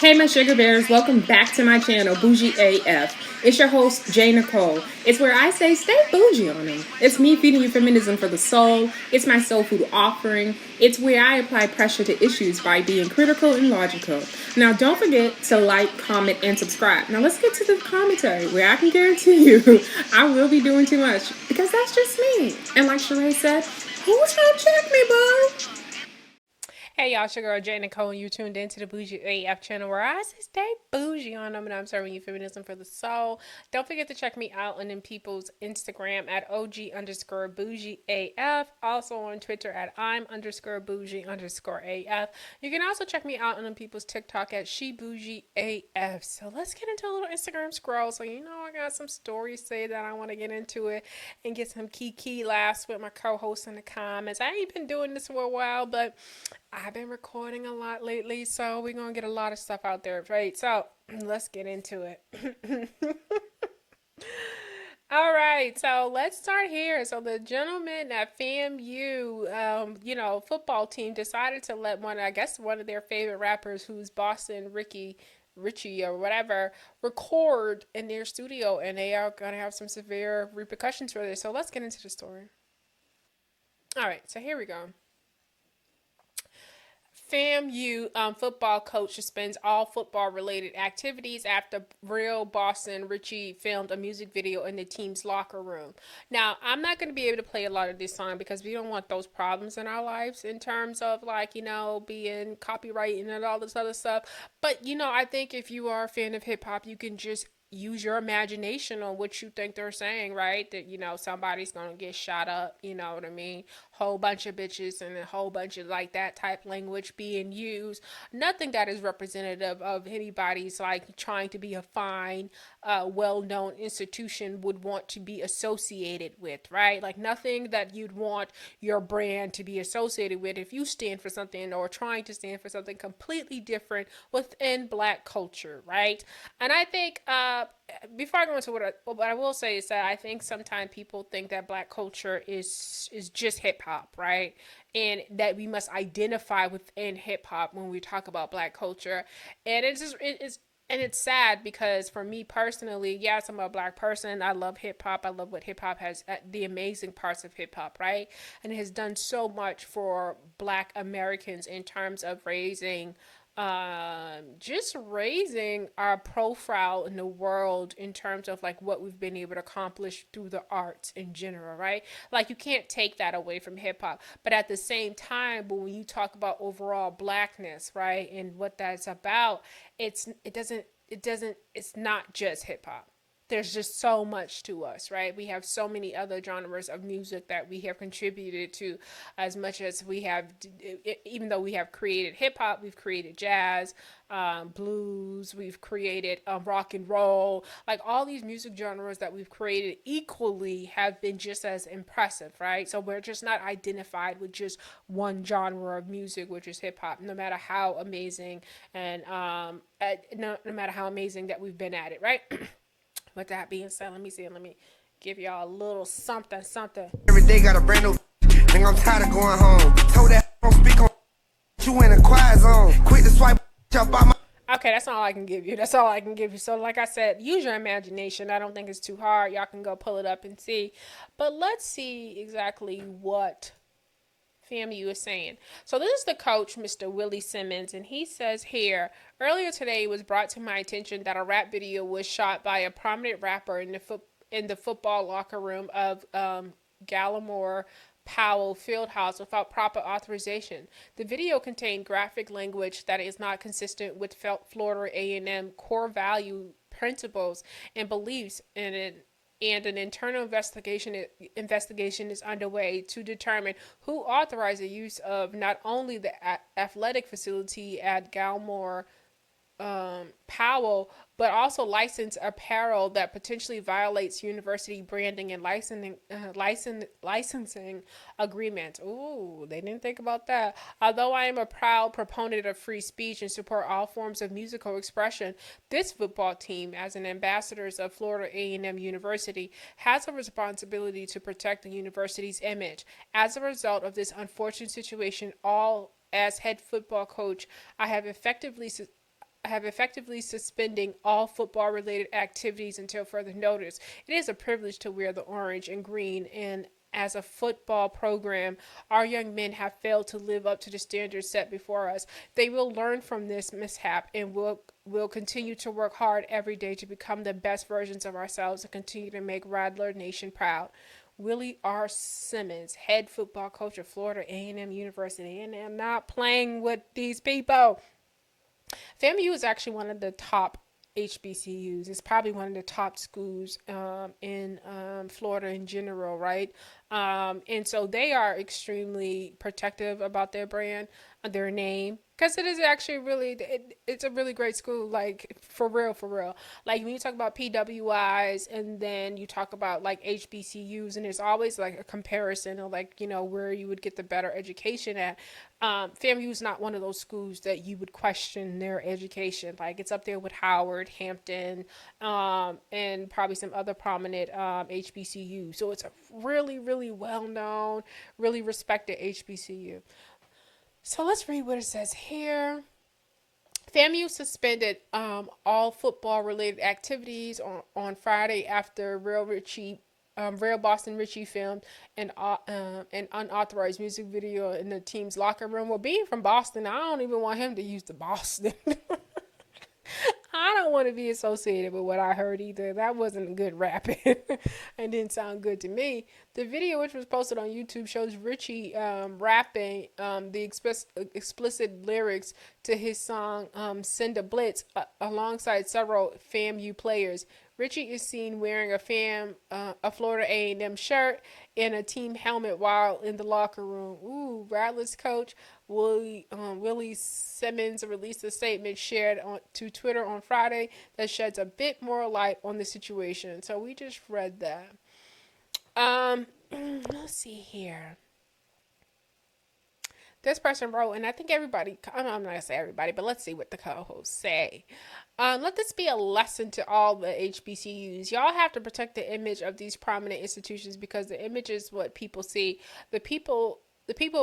Hey, my sugar bears, welcome back to my channel, Bougie AF. It's your host, OGJackeeNicole. It's where I say stay bougie on them. It's me feeding you feminism for the soul. It's my soul food offering. It's where I apply pressure to issues by being critical and logical. Now, don't forget to like, comment, and subscribe. Now, let's get to the commentary where I can guarantee you I will be doing too much because that's just me. And like Sheree said, who's gonna check me, boo? Hey y'all, it's your girl OGJackeeNicole, and you tuned into the Bougie AF channel where I say stay bougie on them, and I'm serving you feminism for the soul. Don't forget to check me out on them people's Instagram at OG_BougieAF. Also on Twitter at I'm_Bougie_AF. You can also check me out on them people's TikTok at SheBougieAF. So let's get into a little Instagram scroll. So you know I got some stories to say that I want to get into it and get some key laughs with my co-hosts in the comments. I ain't been doing this for a while, but I've been recording a lot lately, so we're going to get a lot of stuff out there, right? So let's get into it. All right, so let's start here. So the gentleman at FAMU, football team decided to let one of their favorite rappers, who's Boston Richey or whatever, record in their studio, and they are going to have some severe repercussions for this. So let's get into the story. All right, so here we go. FAMU football coach suspends all football-related activities after real Boston Richey filmed a music video in the team's locker room. Now, I'm not going to be able to play a lot of this song because we don't want those problems in our lives in terms of being copyright and all this other stuff. But, I think if you are a fan of hip-hop, you can just use your imagination on what you think they're saying, right? That, somebody's going to get shot up, you know what I mean? Whole bunch of bitches and a whole bunch of that type language being used. Nothing that is representative of anybody's trying to be a fine, well-known institution would want to be associated with, right? Nothing that you'd want your brand to be associated with if you stand for something or trying to stand for something completely different within Black culture, right? And I think, before I go into what I will say is that I think sometimes people think that Black culture is just hip hop, right? And that we must identify within hip hop when we talk about Black culture. And it's sad because for me personally, yes, I'm a Black person. I love hip hop. I love what hip hop has, the amazing parts of hip hop, right? And it has done so much for Black Americans in terms of just raising our profile in the world in terms of what we've been able to accomplish through the arts in general, right? You can't take that away from hip hop, but at the same time, when you talk about overall Blackness, right, and what that's about, it's not just hip hop. There's just so much to us, right? We have so many other genres of music that we have contributed to, as much as we have, even though we have created hip hop, we've created jazz, blues, we've created rock and roll. All these music genres that we've created equally have been just as impressive, right? So we're just not identified with just one genre of music, which is hip hop, no matter how amazing and no matter how amazing that we've been at it, right? With that being said, let me give y'all a little something. Every day got a brand new nigga, I'm tired of going home. Told that don't speak on you in a quiet zone. Quick to swipe up by my. Okay, that's all I can give you. That's all I can give you. So like I said, use your imagination. I don't think it's too hard. Y'all can go pull it up and see. But let's see exactly what FAMU is saying. So this is the coach, Mr. Willie Simmons, and he says here, earlier today it was brought to my attention that a rap video was shot by a prominent rapper in the football locker room of Gallimore Powell Fieldhouse without proper authorization. The video contained graphic language that is not consistent with Florida A&M core value principles and beliefs in it. And an internal investigation is underway to determine who authorized the use of not only the athletic facility at Gallimore Powell, but also licensed apparel that potentially violates university branding and licensing agreements. Ooh, they didn't think about that. Although I am a proud proponent of free speech and support all forms of musical expression, this football team, as an ambassadors of Florida A&M University, has a responsibility to protect the university's image. As a result of this unfortunate situation, as head football coach, I have effectively have effectively suspending all football related activities until further notice. It is a privilege to wear the orange and green, and as a football program, our young men have failed to live up to the standards set before us. They will learn from this mishap and will continue to work hard every day to become the best versions of ourselves and continue to make Rattler Nation proud. Willie R. Simmons, head football coach of Florida A&M University, and I'm not playing with these people. FAMU is actually one of the top HBCUs. It's probably one of the top schools in Florida in general, right? And so they are extremely protective about their brand, their name, because it is actually it's a really great school, like for real, for real. Like when you talk about PWIs and then you talk about like HBCUs, and there's always like a comparison of like, you know, where you would get the better education at. FAMU is not one of those schools that you would question their education. Like it's up there with Howard, Hampton, and probably some other prominent HBCUs. So it's a really, really well-known, really respected HBCU. So let's read what it says here. FAMU suspended all football-related activities on Friday after Real Boston Richey filmed an unauthorized music video in the team's locker room. Well, being from Boston, I don't even want him to use the Boston. I don't want to be associated with what I heard either. That wasn't good rapping. It didn't sound good to me. The video, which was posted on YouTube, shows Richey rapping the explicit lyrics to his song Send a Blitz alongside several FAMU players. Richey is seen wearing a Florida A&M shirt and a team helmet while in the locker room. Ooh, Rattlers coach Willie Simmons released a statement shared to Twitter on Friday that sheds a bit more light on the situation. So we just read that. Let's see here. This person wrote, and I think everybody, I'm not going to say everybody, but let's see what the co-hosts say. Let this be a lesson to all the HBCUs. Y'all have to protect the image of these prominent institutions because the image is what people see. The people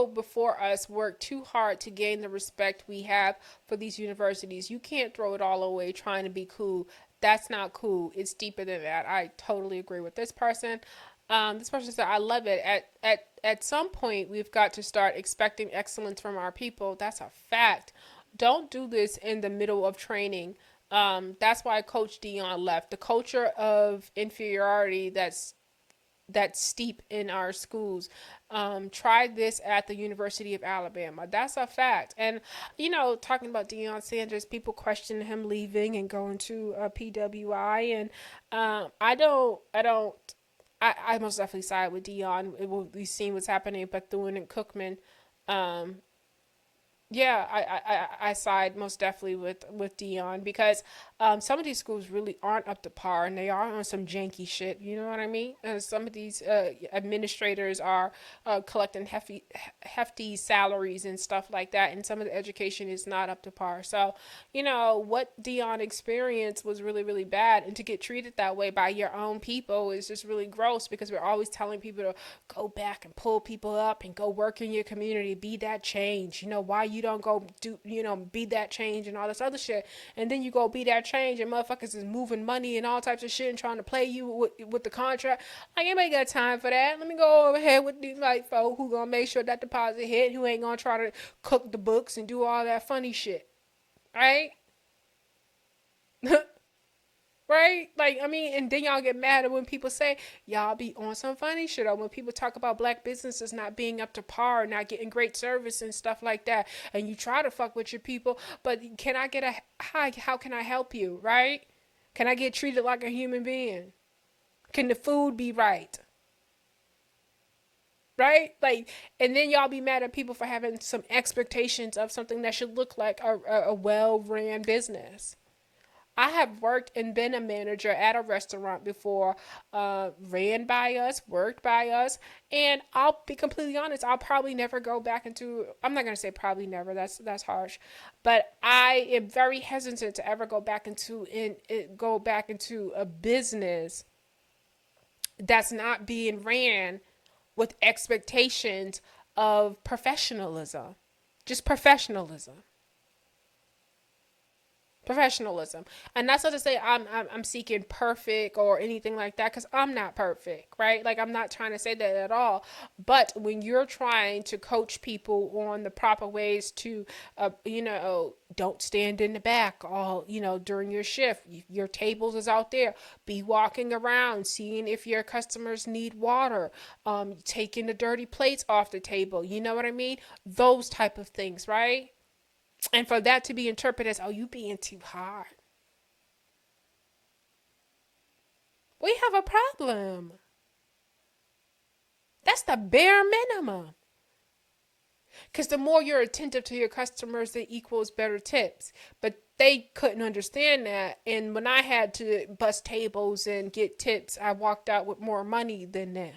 before us worked too hard to gain the respect we have for these universities. You can't throw it all away trying to be cool. That's not cool. It's deeper than that. I totally agree with this person. This person said, I love it. At some point, we've got to start expecting excellence from our people. That's a fact. Don't do this in the middle of training. That's why Coach Dion left. The culture of inferiority that's steep in our schools. Try this at the University of Alabama. That's a fact. And, you know, talking about Deion Sanders, people question him leaving and going to PWI. And I most definitely side with Deion. We've seen what's happening at Bethune and Cookman. I side most definitely with Deion because some of these schools really aren't up to par and they are on some janky shit. You know what I mean? Some of these administrators are collecting hefty salaries and stuff like that, and some of the education is not up to par. So, you know, what Deion experienced was really, really bad, and to get treated that way by your own people is just really gross because we're always telling people to go back and pull people up and go work in your community, be that change. You know, why you don't go do, you know, be that change and all this other shit, and then you go be that change and motherfuckers is moving money and all types of shit and trying to play you with the contract. Like, anybody got time for that? Let me go over here with these white folk who gonna make sure that deposit hit, who ain't gonna try to cook the books and do all that funny shit, right? Right? Like, I mean, and then y'all get mad when people say y'all be on some funny shit, or when people talk about black businesses not being up to par, not getting great service and stuff like that, and you try to fuck with your people, but can I get a hi, how can I help you, right? Can I get treated like a human being? Can the food be right? Right? Like, and then y'all be mad at people for having some expectations of something that should look like a well-ran business. I have worked and been a manager at a restaurant before, ran by us, worked by us, and I'll be completely honest, I'll probably never go back into, I'm not going to say probably never, that's harsh, but I am very hesitant to ever go back into a business that's not being ran with expectations of professionalism. Just professionalism. Professionalism. And that's not to say I'm seeking perfect or anything like that, because I'm not perfect, right? Like, I'm not trying to say that at all. But when you're trying to coach people on the proper ways to, don't stand in the back all, during your shift. Your tables is out there. Be walking around, seeing if your customers need water, taking the dirty plates off the table. You know what I mean? Those type of things, right? And for that to be interpreted as, oh, you being too hard. We have a problem. That's the bare minimum. Because the more you're attentive to your customers, it equals better tips. But they couldn't understand that. And when I had to bust tables and get tips, I walked out with more money than them.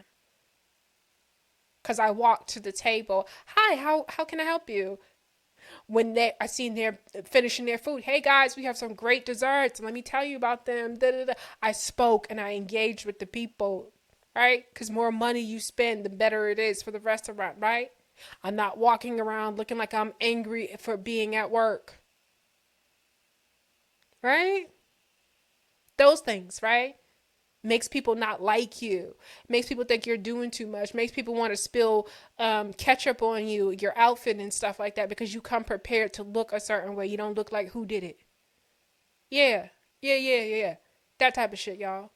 Because I walked to the table. Hi, how can I help you? When I seen they're finishing their food, hey guys, we have some great desserts. Let me tell you about them. Da, da, da. I spoke and I engaged with the people, right? Because more money you spend, the better it is for the restaurant, right? I'm not walking around looking like I'm angry for being at work, right? Those things, right? Makes people not like you, makes people think you're doing too much, makes people want to spill ketchup on you, your outfit and stuff like that, because you come prepared to look a certain way. You don't look like who did it. Yeah. That type of shit, y'all.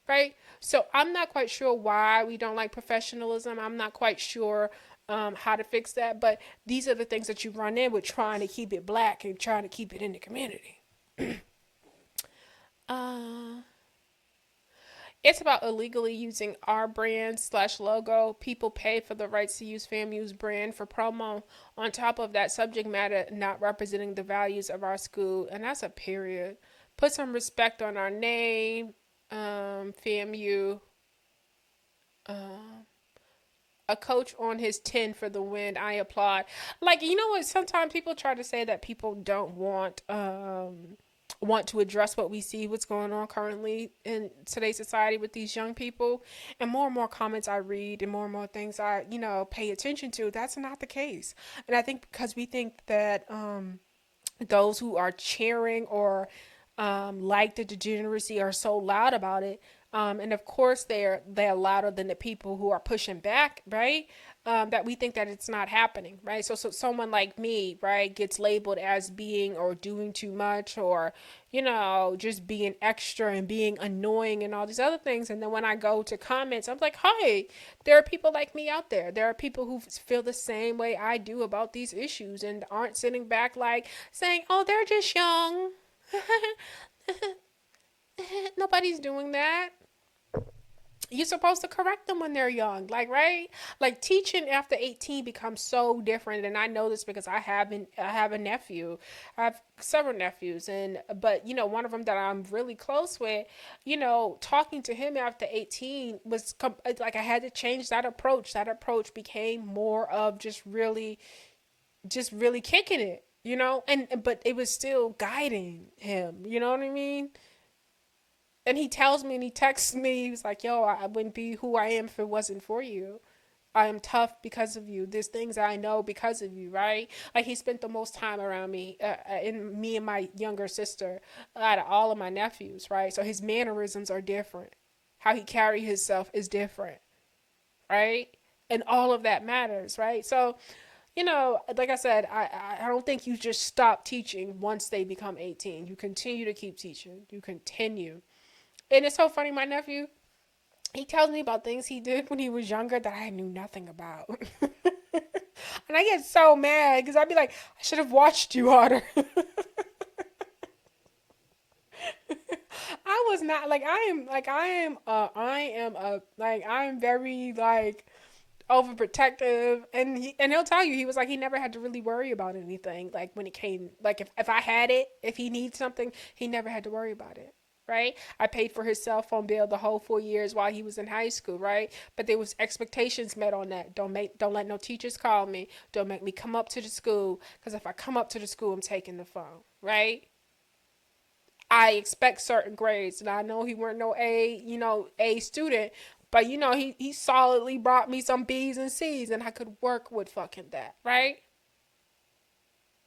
Right? So I'm not quite sure why we don't like professionalism. I'm not quite sure how to fix that, but these are the things that you run in with trying to keep it black and trying to keep it in the community. It's about illegally using our brand / logo. People pay for the rights to use FAMU's brand for promo. On top of that, subject matter not representing the values of our school. And that's a period. Put some respect on our name, FAMU. A coach on his 10 for the win. I applaud. Like, you know what? Sometimes people try to say that people don't want to address what we see, what's going on currently in today's society with these young people. And more comments I read and more things I, pay attention to, that's not the case. And I think because we think that those who are cheering or like the degeneracy are so loud about it. And of course they're louder than the people who are pushing back, right? That we think that it's not happening, right? So someone like me, right, gets labeled as being or doing too much, or, just being extra and being annoying and all these other things. And then when I go to comments, I'm like, hey, there are people like me out there. There are people who feel the same way I do about these issues and aren't sitting back like saying, oh, they're just young. Nobody's doing that. You're supposed to correct them when they're young, like, right? Like, teaching after 18 becomes so different. And I know this because I have a nephew. I have several nephews, but one of them that I'm really close with, talking to him after 18 was like, I had to change that approach. That approach became more of just really kicking it, but it was still guiding him. You know what I mean? And he tells me and he texts me, he was like, yo, I wouldn't be who I am if it wasn't for you. I am tough because of you. There's things I know because of you, right? Like, he spent the most time around me, and me and my younger sister, out of all of my nephews, right? So his mannerisms are different. How he carries himself is different, right? And all of that matters, right? So, like I said, I don't think you just stop teaching once they become 18. You continue to keep teaching. You continue. And it's so funny, my nephew, he tells me about things he did when he was younger that I knew nothing about. And I get so mad because I'd be like, I should have watched you harder. I was not like, I'm very like overprotective, and he'll tell you, he was like, he never had to really worry about anything. Like, when it came, like, if I had it, if he needs something, he never had to worry about it. Right? I paid for his cell phone bill the whole 4 years while he was in high school, right? But there was expectations met on that. Don't let no teachers call me. Don't make me come up to the school, because if I come up to the school, I'm taking the phone, right? I expect certain grades, and I know he weren't no A student, but he solidly brought me some B's and C's, and I could work with fucking that, right?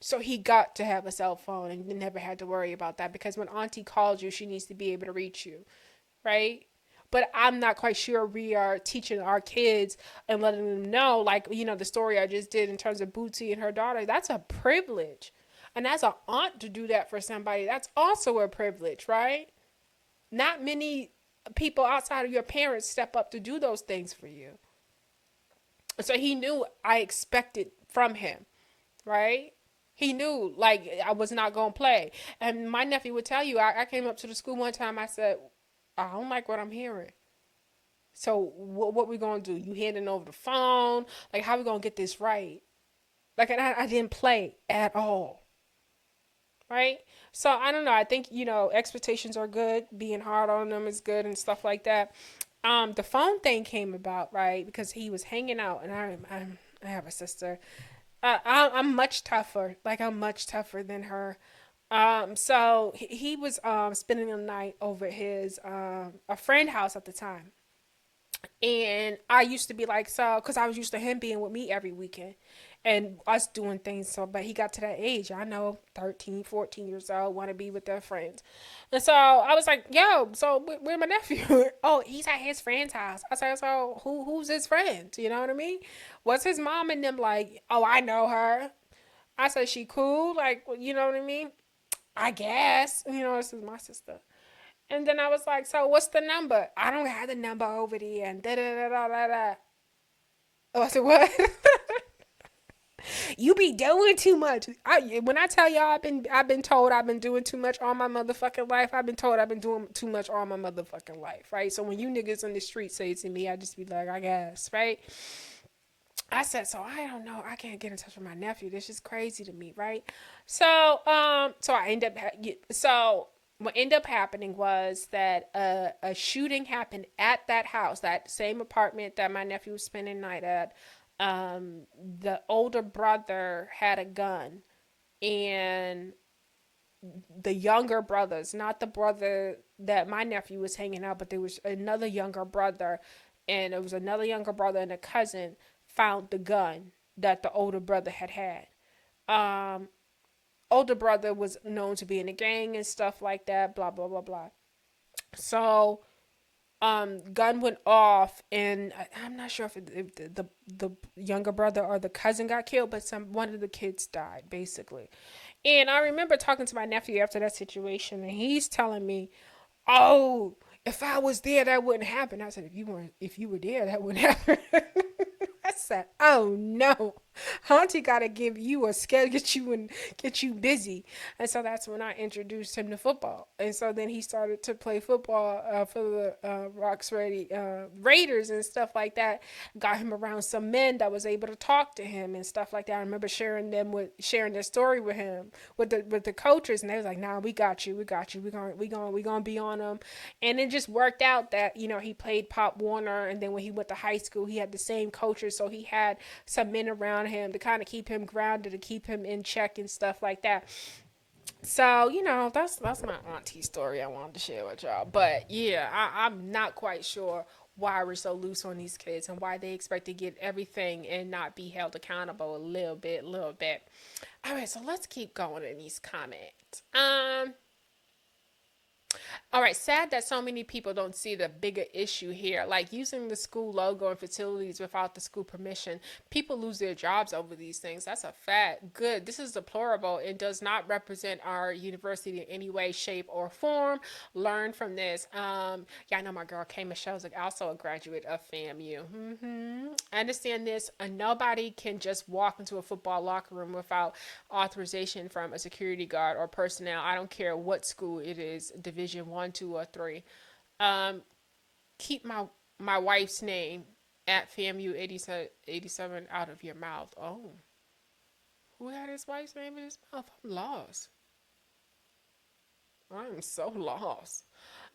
So he got to have a cell phone and never had to worry about that, because when auntie calls you, she needs to be able to reach you, right? But I'm not quite sure we are teaching our kids and letting them know, like, the story I just did in terms of Bootsy and her daughter, that's a privilege. And as an aunt to do that for somebody, that's also a privilege, right? Not many people outside of your parents step up to do those things for you. So he knew I expected from him, right? He knew, like, I was not going to play. And my nephew would tell you, I came up to the school one time, I said, I don't like what I'm hearing. So what we going to do? You handing over the phone? Like, how we going to get this right? Like, and I didn't play at all. Right? So I don't know. I think, expectations are good. Being hard on them is good and stuff like that. The phone thing came about, right? Because he was hanging out, and I have a sister. I'm much tougher. Like, I'm much tougher than her. So he was spending the night over his a friend house at the time. And I used to be like, so, because I was used to him being with me every weekend and us doing things. So, but he got to that age, I know, 13, 14 years old, want to be with their friends. And so I was like, yo, so where's my nephew? Oh, he's at his friend's house. I said, so who's his friend? You know what I mean? What's his mom and them like? Oh, I know her. I said, she cool? Like, you know what I mean? I guess. This is my sister. And then I was like, so what's the number? I don't have the number over there. And da da da da da da. Oh, I said, what? You be doing too much. When I tell y'all, I've been told I've been doing too much all my motherfucking life. I've been told I've been doing too much all my motherfucking life, right? So when you niggas on the street say it to me, I just be like, I guess, right? I said, so I don't know. I can't get in touch with my nephew. This is crazy to me, right? So, so I end up, so what ended up happening was that a shooting happened at that house, that same apartment that my nephew was spending the night at. The older brother had a gun, and the younger brothers, not the brother that my nephew was hanging out, but there was another younger brother, and it was another younger brother and a cousin found the gun that the older brother had. Older brother was known to be in a gang and stuff like that, blah, blah, blah, blah. So, gun went off, and I'm not sure if the younger brother or the cousin got killed, but one of the kids died, basically. And I remember talking to my nephew after that situation, and he's telling me, oh, if I was there, that wouldn't happen. I said, if you were there, that wouldn't happen. I said, oh no, auntie gotta give you a schedule, get you busy. And so that's when I introduced him to football. And so then he started to play football for the Rocks Raiders and stuff like that. Got him around some men that was able to talk to him and stuff like that. I remember sharing their story with him, with the coaches, and they was like, nah, we got you. We're gonna be on him. And it just worked out that, he played Pop Warner, and then when he went to high school, he had the same coaches, so he had some men around him to kind of keep him grounded, to keep him in check and stuff like that. So, that's my auntie story I wanted to share with y'all. But yeah, I'm not quite sure why we're so loose on these kids and why they expect to get everything and not be held accountable a little bit. All right, so let's keep going in these comments. All right, sad that so many people don't see the bigger issue here. Like using the school logo and facilities without the school permission. People lose their jobs over these things. That's a fact. Good. This is deplorable. It does not represent our university in any way, shape, or form. Learn from this. Yeah, I know my girl Kay Michelle's also a graduate of FAMU. I understand this. Nobody can just walk into a football locker room without authorization from a security guard or personnel. I don't care what school it is, Division 1, 2, or 3. Keep my wife's name at FAMU 87 out of your mouth. Oh, who had his wife's name in his mouth? I'm lost. I'm so lost.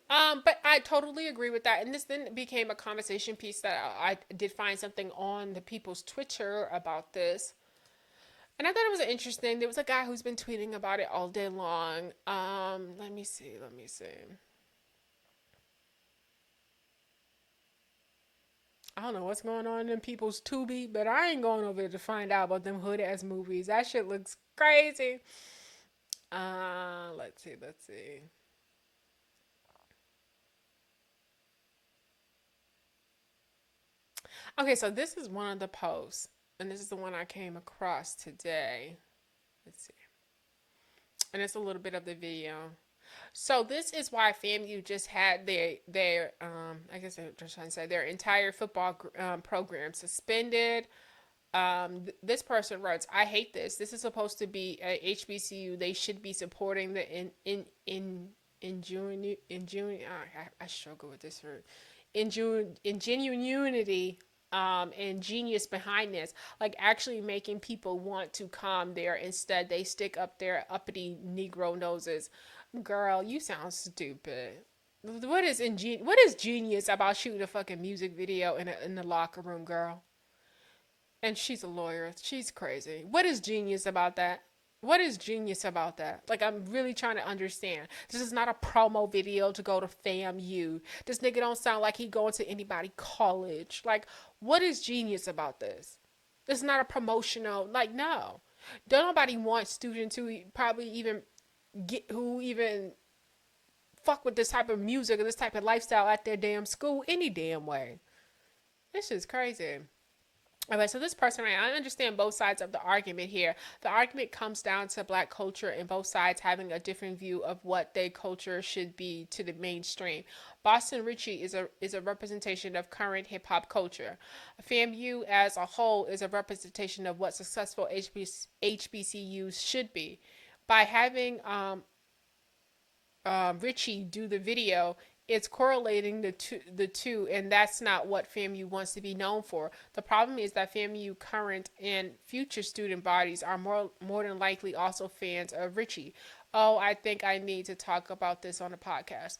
But I totally agree with that. And this then became a conversation piece that I did find something on the people's Twitter about this. And I thought it was interesting. There was a guy who's been tweeting about it all day long. Let me see. I don't know what's going on in people's Tubi, but I ain't going over there to find out about them hood ass movies. That shit looks crazy. Let's see, let's see. Okay, so this is one of the posts, and this is the one I came across today. Let's see. And it's a little bit of the video. So this is why FAMU just had their I guess I'm just trying to say their entire football program suspended. This person writes, "I hate this. This is supposed to be a HBCU. They should be supporting the in June in June. I struggle with this word. In June in genuinity and genius behind this, like actually making people want to come there. Instead, they stick up their uppity Negro noses. Girl, you sound stupid. What is genius about shooting a fucking music video in the locker room, girl? And she's a lawyer. She's crazy. What is genius about that? What is genius about that? Like, I'm really trying to understand. This is not a promo video to go to FAMU. This nigga don't sound like he going to anybody college. Like, what is genius about this? This is not a promotional. Like, no. Don't nobody want students who probably even who even fuck with this type of music or this type of lifestyle at their damn school any damn way. This is crazy. Okay, so this person, right, I understand both sides of the argument here. The argument comes down to Black culture and both sides having a different view of what their culture should be to the mainstream. Boston Richey is a representation of current hip hop culture. FAMU as a whole is a representation of what successful HBCUs should be. By having Richey do the video, it's correlating the two, and that's not what FAMU wants to be known for. The problem is that FAMU current and future student bodies are more than likely also fans of Richey. Oh, I think I need to talk about this on the podcast.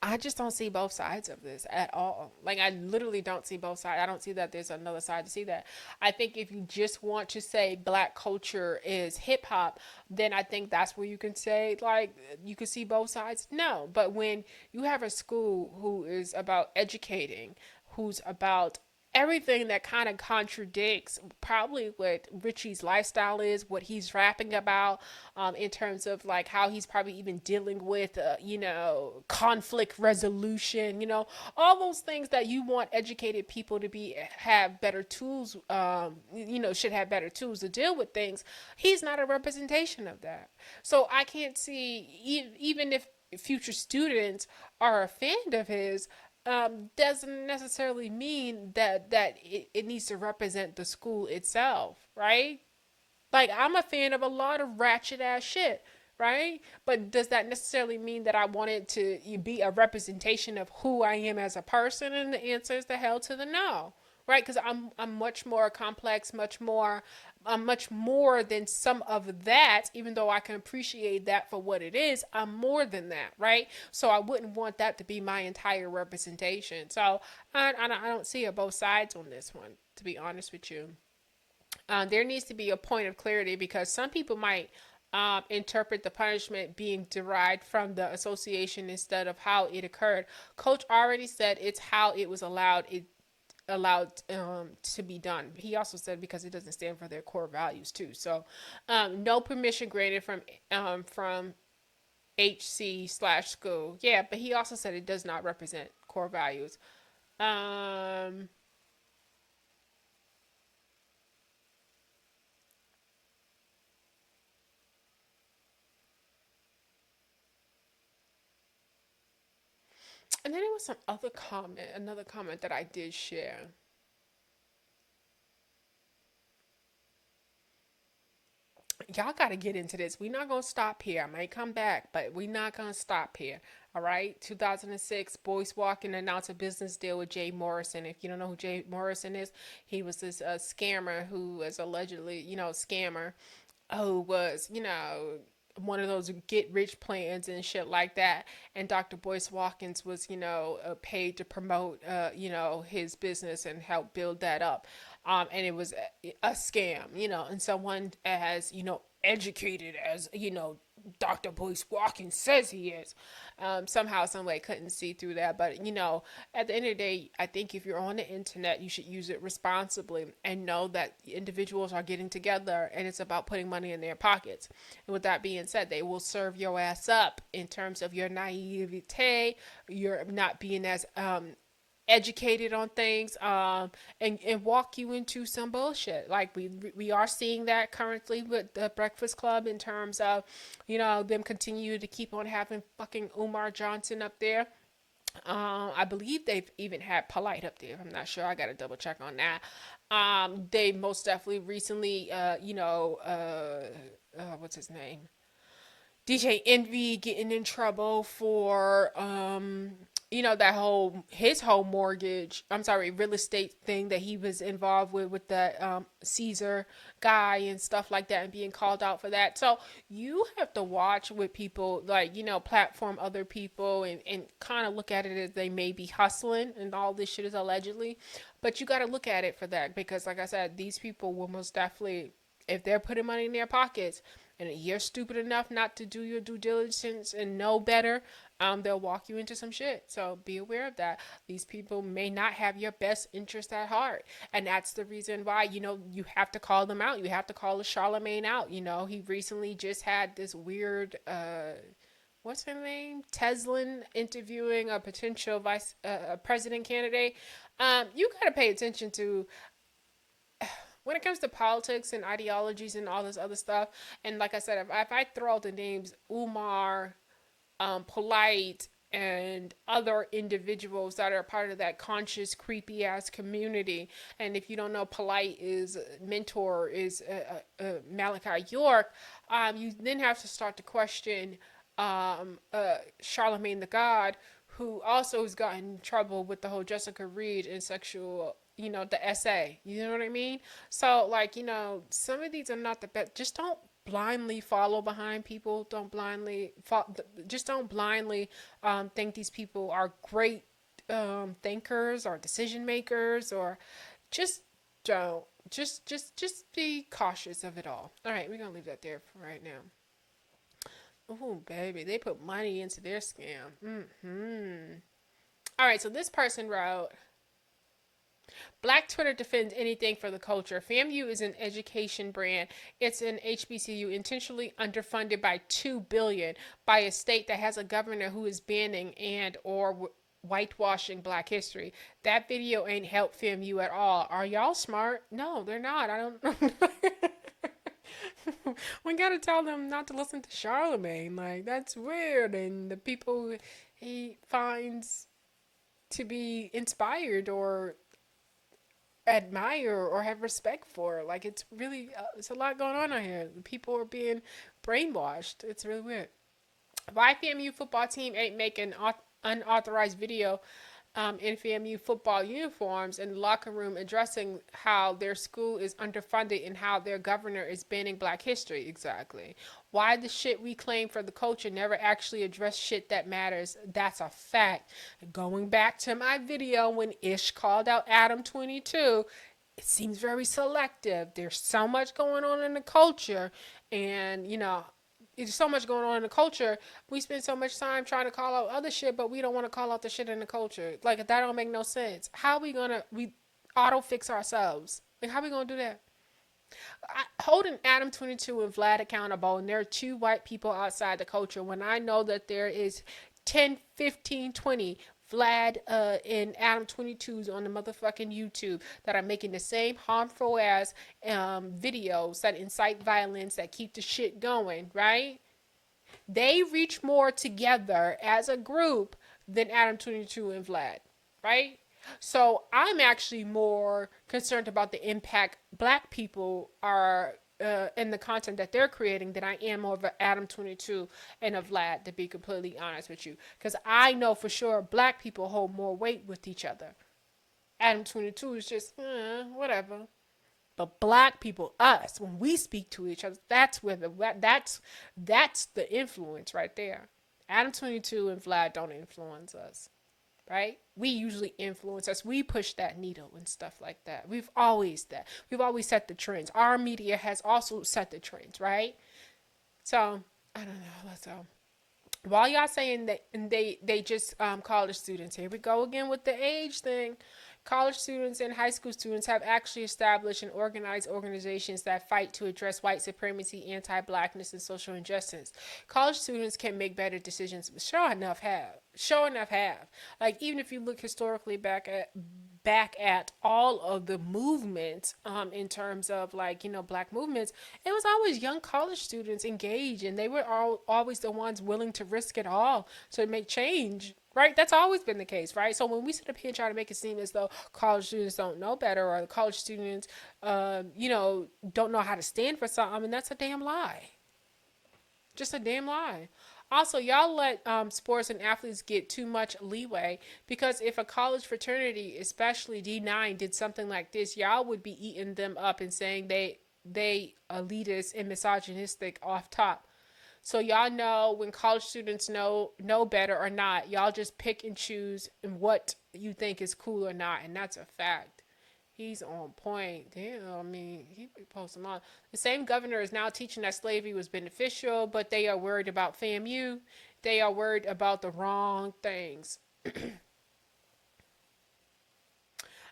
I just don't see both sides of this at all. Like, I literally don't see both sides. I don't see that there's another side to see that. I think if you just want to say Black culture is hip hop, then I think that's where you can say, like, you can see both sides. No, but when you have a school who is about educating, who's about everything that kind of contradicts probably what Richey's lifestyle is, what he's rapping about, in terms of like how he's probably even dealing with, conflict resolution, all those things that you want educated people to have better tools, should have better tools to deal with things. He's not a representation of that. So I can't see, even if future students are a fan of his, doesn't necessarily mean that it needs to represent the school itself, right? Like, I'm a fan of a lot of ratchet ass shit, right? But does that necessarily mean that I want it to be a representation of who I am as a person? And the answer is the hell to the no, right? Because I'm much more complex, much more than some of that. Even though I can appreciate that for what it is, I'm more than that, right? So I wouldn't want that to be my entire representation. So I don't see both sides on this one, to be honest with you. There needs to be a point of clarity, because some people might interpret the punishment being derived from the association instead of how it occurred. Coach already said it's how it was allowed to be done. He also said because it doesn't stand for their core values too. So no permission granted from HC/school. Yeah, but he also said it does not represent core values. And then there was another comment that I did share. Y'all got to get into this. We're not going to stop here. I might come back, but we're not going to stop here. All right. 2006, Boyce Walken announced a business deal with Jay Morrison. If you don't know who Jay Morrison is, he was this scammer who was allegedly, scammer who was, one of those get rich plans and shit like that. And Dr. Boyce Watkins was, paid to promote, his business and help build that up. And it was a scam, and someone as, educated as, Dr. Boyce Watkins says he is. Somehow, some way, couldn't see through that. But, at the end of the day, I think if you're on the internet, you should use it responsibly and know that individuals are getting together and it's about putting money in their pockets. And with that being said, they will serve your ass up in terms of your naivete, you're not being as educated on things, and walk you into some bullshit. Like we are seeing that currently with the Breakfast Club in terms of them continue to keep on having fucking Umar Johnson up there. I believe they've even had Polite up there. I'm not sure. I got to double check on that. They most definitely recently, what's his name? DJ Envy getting in trouble for his whole real estate thing that he was involved with that Caesar guy and stuff like that, and being called out for that. So you have to watch with people, like, platform other people and kind of look at it as they may be hustling and all this shit is allegedly, but you got to look at it for that, because like I said, these people will most definitely, if they're putting money in their pockets and you're stupid enough not to do your due diligence and know better, they'll walk you into some shit. So be aware of that. These people may not have your best interest at heart. And that's the reason why, you have to call them out. You have to call Charlemagne out. He recently just had this weird, what's her name? Teslin interviewing a potential vice president candidate. You got to pay attention to, when it comes to politics and ideologies and all this other stuff. And like I said, if I throw out the names Umar, Polite, and other individuals that are part of that conscious, creepy ass community. And if you don't know, Polite is mentor is Malachi York. You then have to start to question Charlemagne the God, who also has gotten in trouble with the whole Jessica Reed and sexual, the essay. You know what I mean? So, like, some of these are not the best. Just don't blindly follow behind people. Just don't blindly think these people are great thinkers or decision makers, or just don't. Just be cautious of it all. All right, we're gonna leave that there for right now. Oh, baby, they put money into their scam. All right, so this person wrote, Black Twitter defends anything for the culture. FAMU is an education brand. It's an HBCU intentionally underfunded by $2 billion by a state that has a governor who is banning and or whitewashing Black history. That video ain't helped FAMU at all. Are y'all smart? No, they're not. I don't we gotta tell them not to listen to Charlemagne. Like, that's weird. And the people he finds to be inspired or admire or have respect for, like, it's really it's a lot going on out here. People are being brainwashed. It's really weird. Why FAMU football team ain't making unauthorized video in FAMU football uniforms in the locker room addressing how their school is underfunded and how their governor is banning Black history. Exactly. Why the shit we claim for the culture never actually address shit that matters. That's a fact. Going back to my video when Ish called out Adam 22, it seems very selective. There's so much going on in the culture, and there's so much going on in the culture. We spend so much time trying to call out other shit, but we don't want to call out the shit in the culture. Like, that don't make no sense. How are we we auto fix ourselves? Like, how are we gonna do that? Holding Adam 22 and Vlad accountable, and there are two white people outside the culture, when I know that there is 10, 15, 20 Vlad and Adam 22s on the motherfucking YouTube that are making the same harmful ass videos that incite violence, that keep the shit going, right? They reach more together as a group than Adam 22 and Vlad, right? So I'm actually more concerned about the impact Black people are in the content that they're creating than I am over Adam 22 and a Vlad, to be completely honest with you. Because I know for sure Black people hold more weight with each other. Adam 22 is just, whatever. But Black people, us, when we speak to each other, that's where that's the influence right there. Adam 22 and Vlad don't influence us. Right? We usually influence us. We push that needle and stuff like that. We've always set the trends. Our media has also set the trends, right? So I don't know. Let's go. While y'all saying that they just college students, here we go again with the age thing. College students and high school students have actually established and organized organizations that fight to address white supremacy, anti-blackness, and social injustice. College students can make better decisions, but sure enough have. Like, even if you look historically back at all of the movements, in terms of, like, black movements, it was always young college students engaged, and they were always the ones willing to risk it all to make change. Right? That's always been the case, right? So when we sit up here trying to make it seem as though college students don't know better, or college students, don't know how to stand for something, I mean, that's a damn lie. Just a damn lie. Also, y'all let sports and athletes get too much leeway, because if a college fraternity, especially D9, did something like this, y'all would be eating them up and saying they elitist and misogynistic off top. So y'all know when college students know better or not, y'all just pick and choose what you think is cool or not, and that's a fact. He's on point. Damn, I mean, he posted on. The same governor is now teaching that slavery was beneficial, but they are worried about FAMU. They are worried about the wrong things.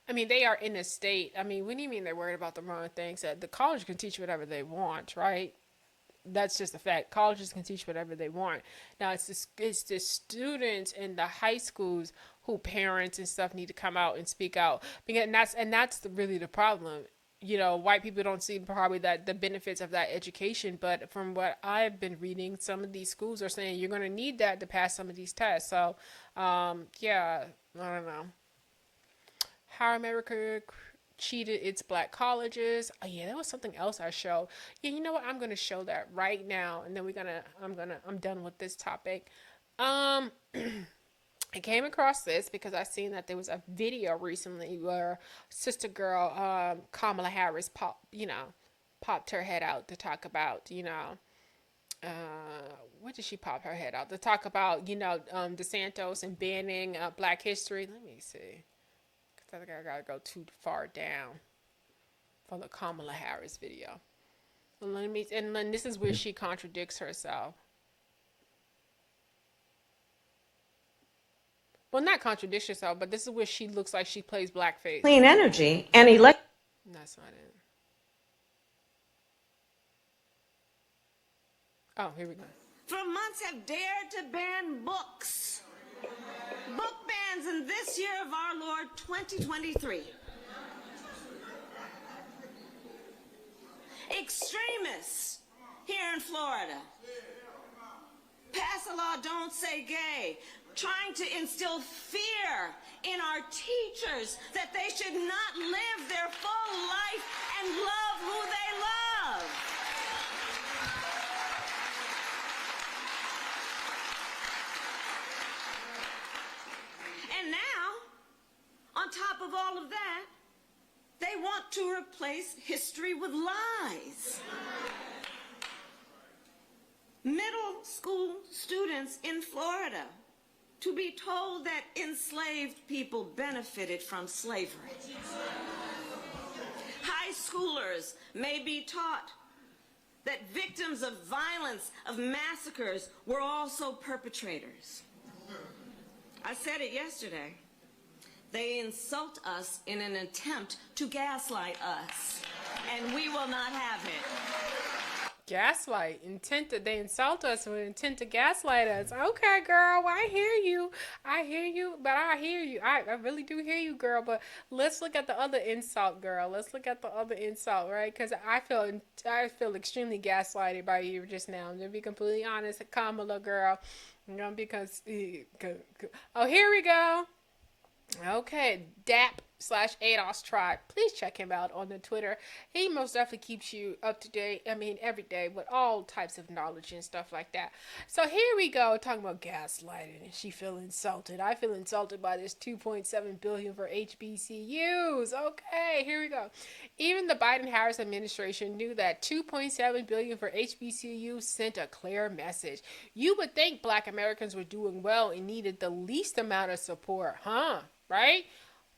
I mean, they are in a state. I mean, what do you mean they're worried about the wrong things? The college can teach whatever they want, right? That's just a fact. Colleges can teach whatever they want. Now, it's the students in the high schools who parents and stuff need to come out and speak out. Because that's really the problem. White people don't see probably that the benefits of that education, but from what I've been reading, some of these schools are saying you're going to need that to pass some of these tests. So, yeah, I don't know. How America cheated its black colleges. Oh yeah, that was something else I showed. Yeah, you know what? I'm gonna show that right now, and then I'm done with this topic. I came across this because I seen that there was a video recently where sister girl, Kamala Harris popped her head out to talk about, what did she pop her head out to talk about, DeSantis and banning Black history. Let me see. I think I gotta go too far down for the Kamala Harris video. And then this is where she contradicts herself. Well, not contradicts herself, but this is where she looks like she plays blackface. Clean energy and elect. That's not it. Oh, here we go. For months have dared to ban books. Book bans in this year of our Lord 2023. Extremists here in Florida pass a law, don't say gay, trying to instill fear in our teachers that they should not live their full life and love who they love. And now, on top of all of that, they want to replace history with lies. Middle school students in Florida to be told that enslaved people benefited from slavery. High schoolers may be taught that victims of violence, of massacres, were also perpetrators. I said it yesterday. They insult us in an attempt to gaslight us, and we will not have it. Gaslight. They insult us with intent to gaslight us. Okay, girl, I hear you. I hear you. I really do hear you, girl. But let's look at the other insult, girl. Let's look at the other insult, right? Because I feel extremely gaslighted by you just now. To be completely honest, Kamala, girl. Because oh, here we go. Okay, DAP/ADOS Tribe. Please check him out on the Twitter. He most definitely keeps you up to date. I mean, every day with all types of knowledge and stuff like that. So here we go, talking about gaslighting, and she feel insulted. I feel insulted by this $2.7 billion for HBCUs. Okay, here we go. Even the Biden-Harris administration knew that $2.7 billion for HBCUs sent a clear message. You would think Black Americans were doing well and needed the least amount of support, huh? Right?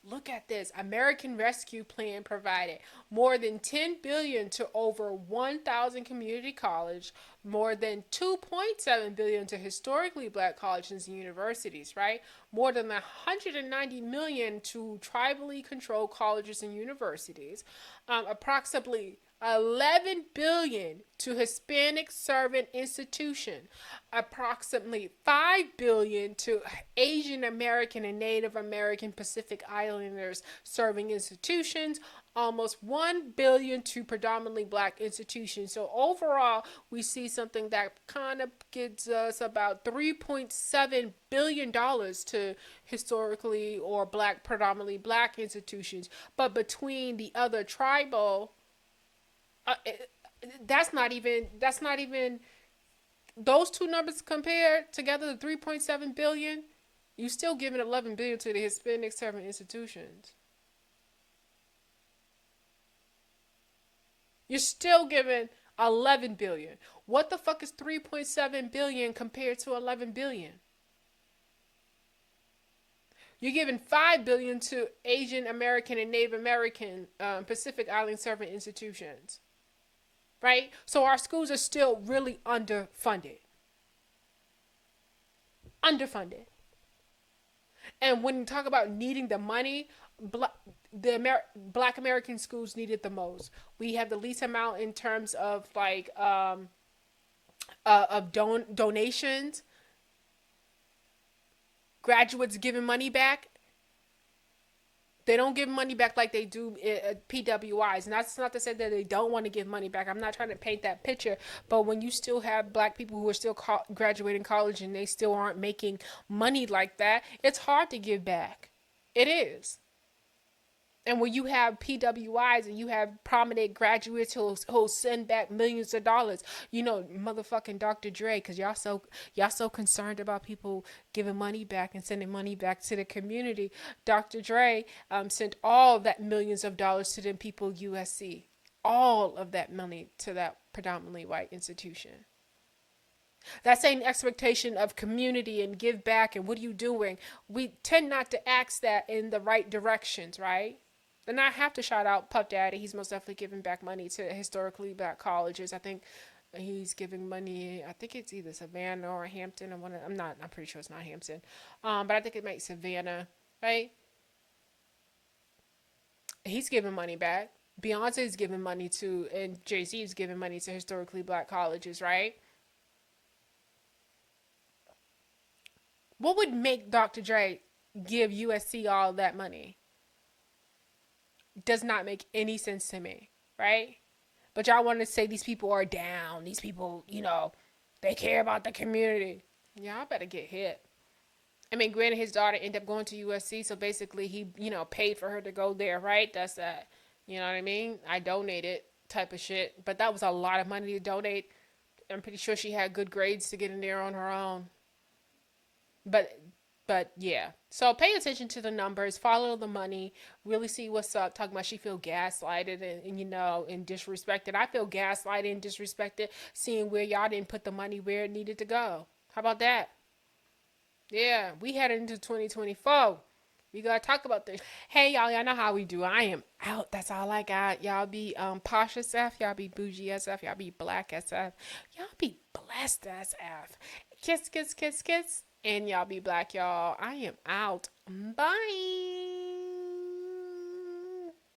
Look at this. American Rescue Plan provided more than $10 billion to over 1,000 community colleges, more than $2.7 billion to historically black colleges and universities, right? More than $190 million to tribally controlled colleges and universities, approximately $11 billion to Hispanic servant institution, approximately $5 billion to Asian American and Native American Pacific Islanders serving institutions, almost $1 billion to predominantly black institutions. So overall, we see something that kind of gives us about $3.7 billion to historically or black, predominantly black institutions. But between the other tribal, that's not even those two numbers compared together, the 3.7 billion, you still giving 11 billion to the Hispanic servant institutions. You're still giving 11 billion. What the fuck is 3.7 billion compared to 11 billion? You're giving 5 billion to Asian American and Native American Pacific Island servant institutions. Right? So our schools are still really underfunded. Underfunded. And when you talk about needing the money, Black American schools need it the most. We have the least amount in terms of like donations. Graduates giving money back. They don't give money back like they do PWIs. And that's not to say that they don't want to give money back. I'm not trying to paint that picture. But when you still have black people who are still graduating college and they still aren't making money like that, it's hard to give back. It is. And when you have PWIs and you have prominent graduates who'll send back millions of dollars, you know, motherfucking Dr. Dre, because y'all so concerned about people giving money back and sending money back to the community. Dr. Dre sent all that millions of dollars to them people USC, all of that money to that predominantly white institution. That same expectation of community and give back and what are you doing? We tend not to ask that in the right directions, right? And I have to shout out Puff Daddy. He's most definitely giving back money to historically black colleges. I think he's giving money. I think it's either Savannah or Hampton. I'm pretty sure it's not Hampton. But I think it might be Savannah, right? He's giving money back. Beyonce's giving money to, and Jay-Z is giving money to historically black colleges, right? What would make Dr. Dre give USC all that money? Does not make any sense to me, right? But y'all want to say these people are down. These people, you know, they care about the community. Y'all better get hit. I mean, granted, his daughter ended up going to USC, so basically he, you know, paid for her to go there, right? That's that. You know what I mean? I donated type of shit. But that was a lot of money to donate. I'm pretty sure she had good grades to get in there on her own. But yeah, so pay attention to the numbers, follow the money, really see what's up. Talking about she feel gaslighted and you know, and disrespected. I feel gaslighted and disrespected seeing where y'all didn't put the money where it needed to go. How about that? Yeah, we headed into 2024. We gotta talk about this. Hey y'all know how we do. I am out. That's all I got. Y'all be posh SF, y'all be bougie SF, y'all be black SF, y'all be blessed SF. Kiss, kiss, kiss, kiss. And y'all be black, y'all. I am out. Bye.